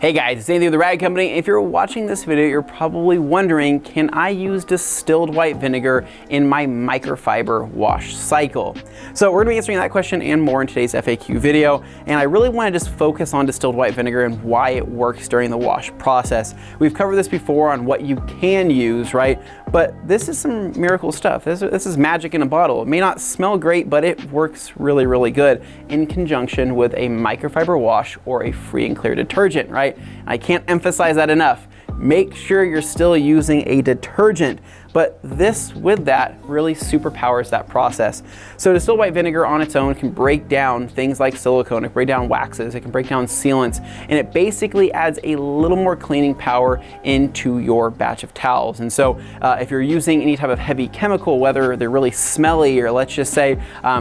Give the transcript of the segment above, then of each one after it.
Hey guys, it's Anthony with the Rag Company. If you're watching this video, you're probably wondering, can I use distilled white vinegar in my microfiber wash cycle? So we're gonna be answering that question and more in today's FAQ video. And I really wanna just focus on distilled white vinegar and why it works during the wash process. We've covered this before on what you can use, right? But this is some miracle stuff. This is magic in a bottle. It may not smell great, but it works really, really good in conjunction with a microfiber wash or a free and clear detergent, right? I can't emphasize that enough. Make sure you're still using a detergent, but this with that really superpowers that process. So distilled white vinegar on its own can break down things like silicone, it can break down waxes, it can break down sealants, and it basically adds a little more cleaning power into your batch of towels. And so if you're using any type of heavy chemical, whether they're really smelly or let's just say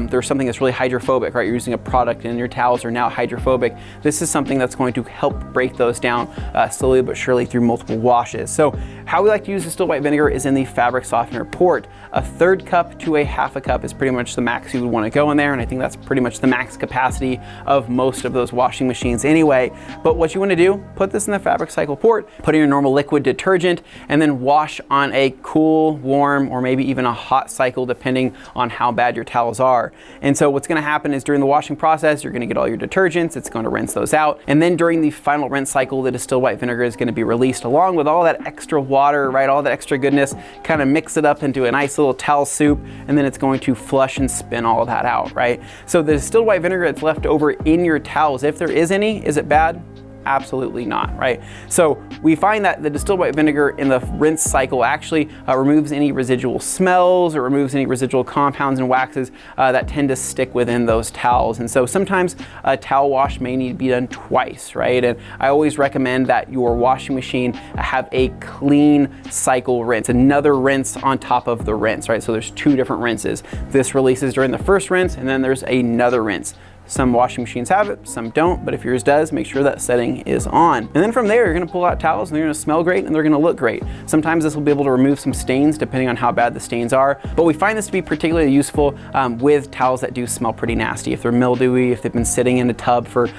there's something that's really hydrophobic, right? You're using a product and your towels are now hydrophobic. This is something that's going to help break those down slowly but surely through multiple washes. So how we like to use distilled white vinegar is in the fabric softener port. A third cup to a half a cup is pretty much the max you would want to go in there, and I think that's pretty much the max capacity of most of those washing machines anyway. But what you want to do, put this in the fabric cycle port, put in your normal liquid detergent, and then wash on a cool, warm, or maybe even a hot cycle depending on how bad your towels are. And so what's going to happen is during the washing process, you're going to get all your detergents, it's going to rinse those out, and then during the final rinse cycle, the distilled white vinegar is going to be released along with all that extra water, right, all that extra goodness, kind of mix it up into a nice little towel soup, and then it's going to flush and spin all of that out, right? So the distilled white vinegar that's left over in your towels, if there is any, is it bad? Absolutely not, right? So we find that the distilled white vinegar in the rinse cycle actually removes any residual smells or removes any residual compounds and waxes that tend to stick within those towels. And so sometimes a towel wash may need to be done twice, right? And I always recommend that your washing machine have a clean cycle rinse, another rinse on top of the rinse, right? So there's two different rinses. This releases during the first rinse, and then there's another rinse. Some washing machines have it, some don't, but if yours does, make sure that setting is on. And then from there, you're gonna pull out towels and they're gonna smell great and they're gonna look great. Sometimes this will be able to remove some stains depending on how bad the stains are, but we find this to be particularly useful with towels that do smell pretty nasty. If they're mildewy, if they've been sitting in a tub for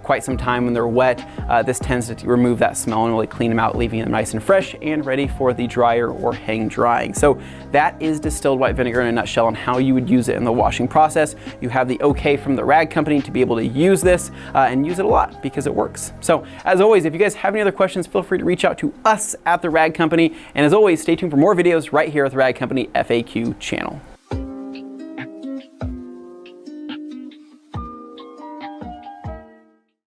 quite some time when they're wet, this tends to remove that smell and really clean them out, leaving them nice and fresh and ready for the dryer or hang drying. So that is distilled white vinegar in a nutshell on how you would use it in the washing process. You have the okay from the Rag Company to be able to use this and use it a lot because it works. So as always, if you guys have any other questions, feel free to reach out to us at the Rag Company. And as always, stay tuned for more videos right here at the Rag Company FAQ channel.